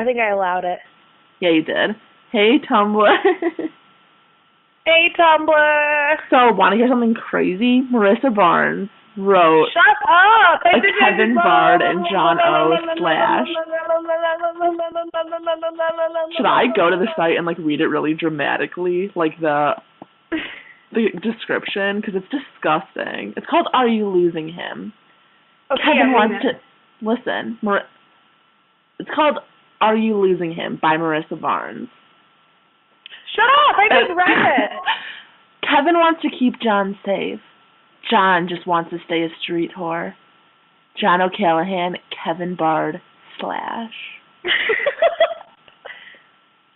I think I allowed it. Yeah, you did. Hey, Tumblr. Hey, Tumblr. So, want to hear something crazy? Marissa Barnes wrote Shut up! a Kevin Bard and John O slash. Should I go to the site and, like, read it really dramatically? Like, the description? Because it's disgusting. It's called Are You Losing Him? Okay, Kevin wants to... Listen. It's called Are You Losing Him by Marissa Barnes. Shut up! I just read it! Kevin wants to keep John safe. John just wants to stay a street whore. John O'Callahan, Kevin Bard slash.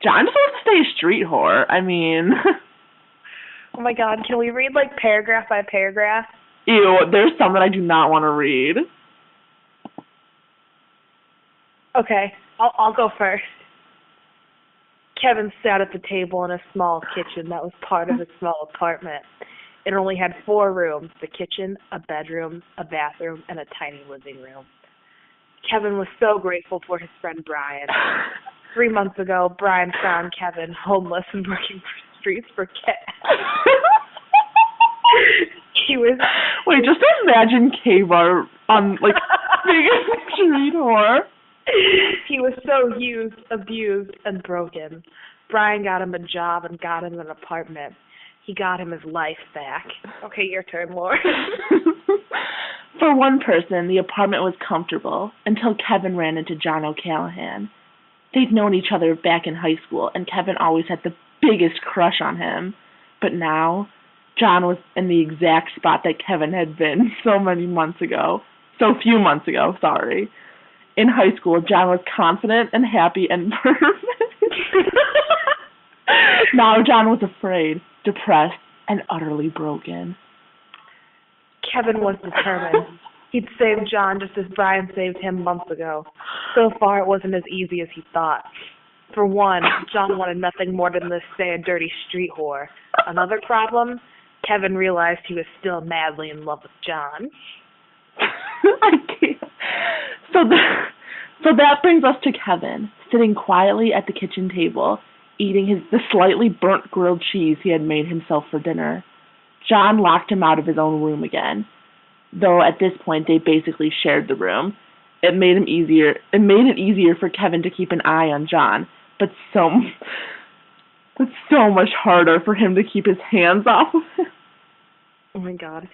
John just wants to stay a street whore. I mean... Oh my god, can we read, like, paragraph by paragraph? Ew, there's some that I do not want to read. Okay, I'll go first. Kevin sat at the table in a small kitchen that was part of his small apartment. It only had 4 rooms, the kitchen, a bedroom, a bathroom, and a tiny living room. Kevin was so grateful for his friend Brian. 3 months ago, Brian found Kevin homeless and working for streets for cats. He was... Wait, just imagine K-Bar on, like, being a street whore. He was so used, abused, and broken. Brian got him a job and got him an apartment. He got him his life back. Okay, your turn, Laura. For one person, the apartment was comfortable until Kevin ran into John O'Callahan. They'd known each other back in high school, and Kevin always had the biggest crush on him. But now, John was in the exact spot that Kevin had been so few months ago. In high school, John was confident and happy and perfect. Now John was afraid, depressed, and utterly broken. Kevin was determined. He'd saved John just as Brian saved him months ago. So far, it wasn't as easy as he thought. For one, John wanted nothing more than to stay a dirty street whore. Another problem, Kevin realized he was still madly in love with John. I can't. So that brings us to Kevin, sitting quietly at the kitchen table, eating the slightly burnt grilled cheese he had made himself for dinner. John locked him out of his own room again, though at this point they basically shared the room. It made it easier for Kevin to keep an eye on John, but so much harder for him to keep his hands off of him. Oh my god.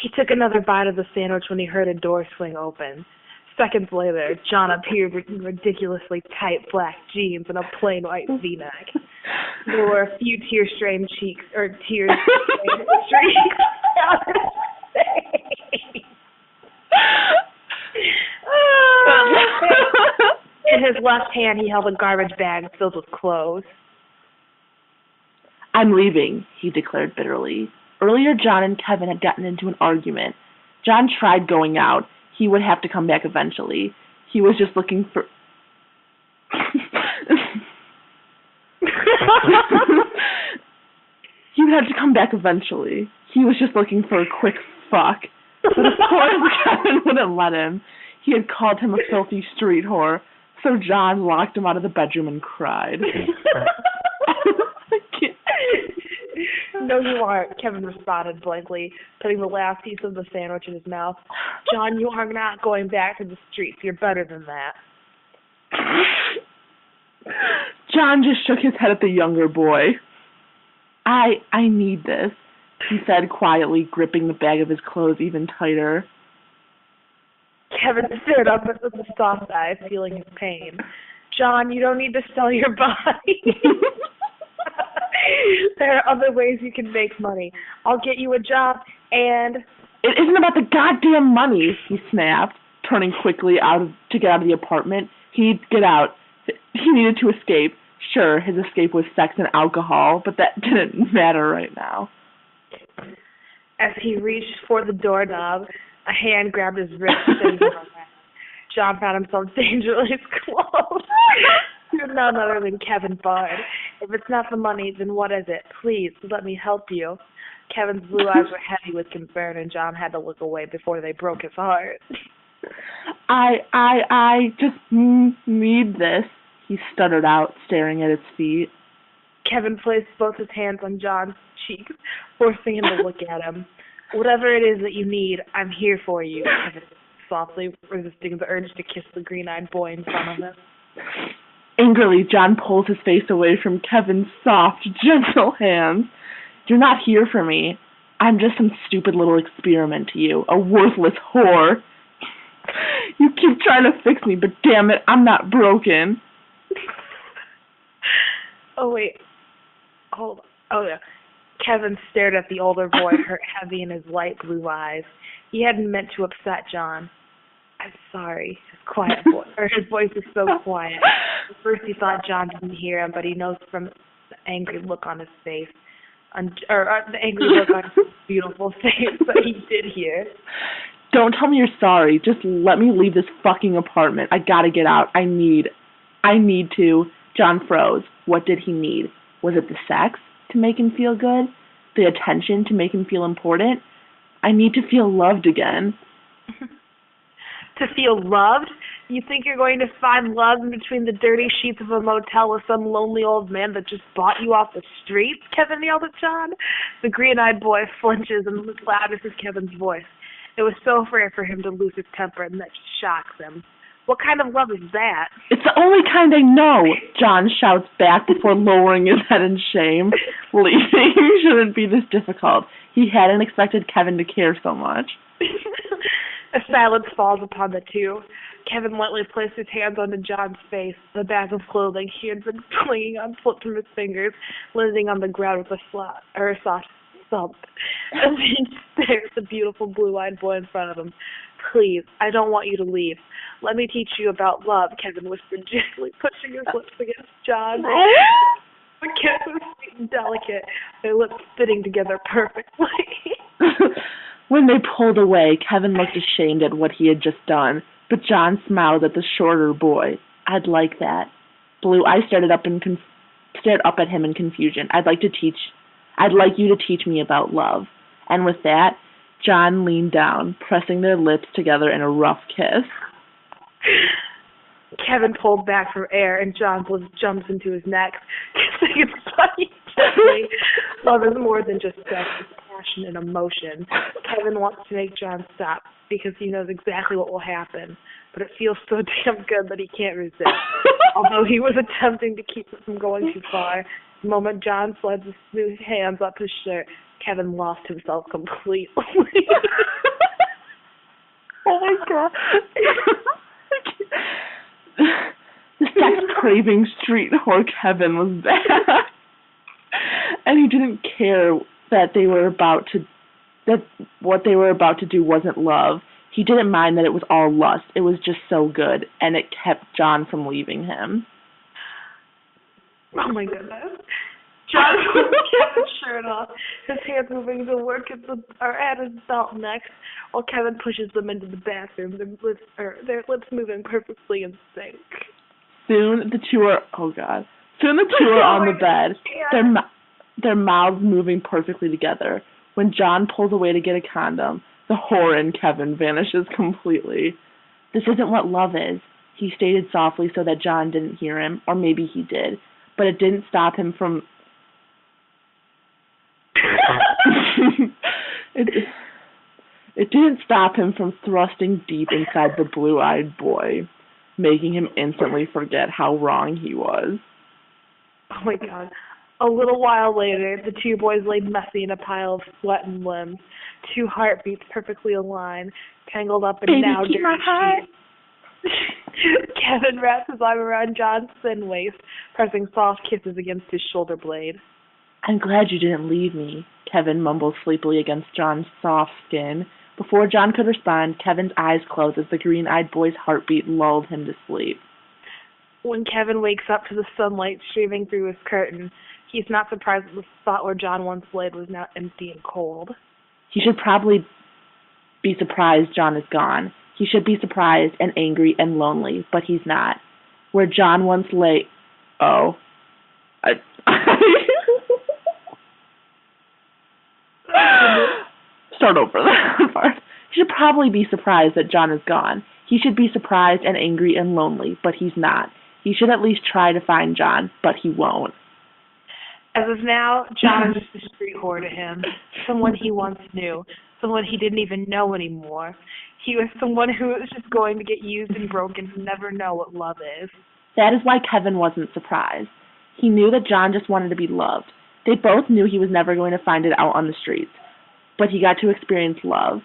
He took another bite of the sandwich when he heard a door swing open. Seconds later, John appeared in ridiculously tight black jeans and a plain white V-neck. There were a few tear-stained streaks down his face. In his left hand, he held a garbage bag filled with clothes. I'm leaving, he declared bitterly. Earlier, John and Kevin had gotten into an argument. John tried going out. He would have to come back eventually. He was just looking for... He would have to come back eventually. He was just looking for a quick fuck. But of course, Kevin wouldn't let him. He had called him a filthy street whore, so John locked him out of the bedroom and cried. No, you aren't, Kevin responded blankly, putting the last piece of the sandwich in his mouth. John, you are not going back to the streets. You're better than that. John just shook his head at the younger boy. I need this, he said quietly, gripping the bag of his clothes even tighter. Kevin stared up with soft eyes, feeling his pain. John, you don't need to sell your body. There are other ways you can make money. I'll get you a job and... It isn't about the goddamn money, he snapped, turning quickly to get out of the apartment. He'd get out. He needed to escape. Sure, his escape was sex and alcohol, but that didn't matter right now. As he reached for the doorknob, a hand grabbed his wrist and John found himself dangerously close to none other than Kevin Bard. If it's not the money, then what is it? Please, let me help you. Kevin's blue eyes were heavy with concern, and John had to look away before they broke his heart. I just need this, he stuttered out, staring at his feet. Kevin placed both his hands on John's cheeks, forcing him to look at him. Whatever it is that you need, I'm here for you, Kevin said, softly resisting the urge to kiss the green-eyed boy in front of him. Angrily, John pulls his face away from Kevin's soft, gentle hands. You're not here for me. I'm just some stupid little experiment to you, a worthless whore. You keep trying to fix me, but damn it, I'm not broken. Oh, wait. Hold on. Oh, yeah. Kevin stared at the older boy, hurt heavy in his light blue eyes. He hadn't meant to upset John. I'm sorry, his voice is so quiet. At first he thought John didn't hear him, but he knows from the angry look on his face, the angry look on his beautiful face, that he did hear. Don't tell me you're sorry. Just let me leave this fucking apartment. I gotta get out. I need to. John froze. What did he need? Was it the sex to make him feel good? The attention to make him feel important? I need to feel loved again. To feel loved? You think you're going to find love in between the dirty sheets of a motel with some lonely old man that just bought you off the streets? Kevin yelled at John. The green-eyed boy flinches and looks loud as Kevin's voice. It was so rare for him to lose his temper, and that shocks him. What kind of love is that? It's the only kind I know, John shouts back before lowering his head in shame. Leaving shouldn't be this difficult. He hadn't expected Kevin to care so much. A silence falls upon the two. Kevin lightly placed his hands onto John's face. The bag of clothing he had been clinging on slipped from his fingers, landing on the ground with a soft thump. And he stared at the beautiful blue-eyed boy in front of him. Please, I don't want you to leave. Let me teach you about love, Kevin whispered gently, pushing his lips against John. The kiss was sweet and delicate, their lips fitting together perfectly. When they pulled away, Kevin looked ashamed at what he had just done, but John smiled at the shorter boy. I'd like that. Blue Eye stared up at him in confusion. I'd like you to teach me about love. And with that, John leaned down, pressing their lips together in a rough kiss. Kevin pulled back for air, and John's lips jumped into his neck, kissing his body gently. Love is more than just sex, it's passion and emotion. Kevin wants to make John stop because he knows exactly what will happen, but it feels so damn good that he can't resist. Although he was attempting to keep it from going too far, the moment John slid his smooth hands up his shirt, Kevin lost himself completely. Oh my God. The sex-craving street whore Kevin was back. And he didn't care that what they were about to do wasn't love. He didn't mind that it was all lust. It was just so good, and it kept John from leaving him. Oh my goodness. John kept his shirt off, his hands moving to work at his belt next, while Kevin pushes them into the bathroom, their lips moving perfectly in sync. Soon the two are on the bed, their mouths moving perfectly together. When John pulls away to get a condom, the whore in Kevin vanishes completely. This isn't what love is, he stated softly so that John didn't hear him, or maybe he did, but it didn't stop him from It didn't stop him from thrusting deep inside the blue-eyed boy, making him instantly forget how wrong he was. Oh my God. A little while later, the two boys lay messy in a pile of sweat and limbs, two heartbeats perfectly aligned, tangled up in now dirty sheets. Kevin wrapped his arm around John's thin waist, pressing soft kisses against his shoulder blade. I'm glad you didn't leave me, Kevin mumbled sleepily against John's soft skin. Before John could respond, Kevin's eyes closed as the green-eyed boy's heartbeat lulled him to sleep. When Kevin wakes up to the sunlight streaming through his curtain, he's not surprised that the spot where John once laid was now empty and cold. He should probably be surprised John is gone. He should be surprised and angry and lonely, but he's not. Where John once lay... Oh. Start over that part. He should probably be surprised that John is gone. He should be surprised and angry and lonely, but he's not. He should at least try to find John, but he won't. As of now, John is just a street whore to him, someone he once knew, someone he didn't even know anymore. He was someone who was just going to get used and broken and never know what love is. That is why Kevin wasn't surprised. He knew that John just wanted to be loved. They both knew he was never going to find it out on the streets, but he got to experience love.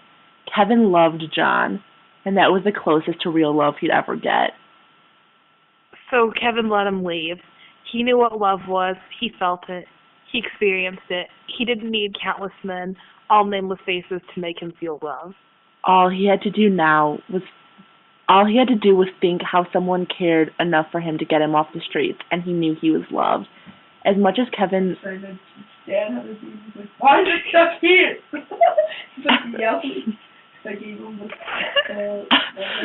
Kevin loved John, and that was the closest to real love he'd ever get. So Kevin let him leave. He knew what love was. He felt it. He experienced it. He didn't need countless men, all nameless faces, to make him feel love. All he had to do was think how someone cared enough for him to get him off the streets, and he knew he was loved. As much as Kevin... Dad had a baby. He's like, why is it stuck here? He's like yelling. I gave him the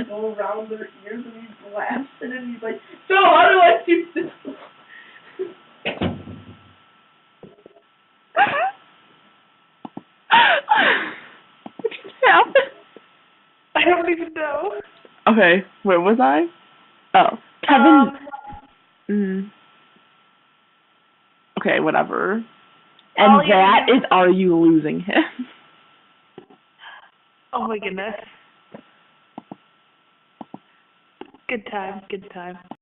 go around their ears and he laughs and then he's like, so how do I do this? What just happened? I don't even know. Okay, where was I? Oh, Kevin... Okay, whatever. And that is, are you losing him? Oh my goodness. Good time, good time.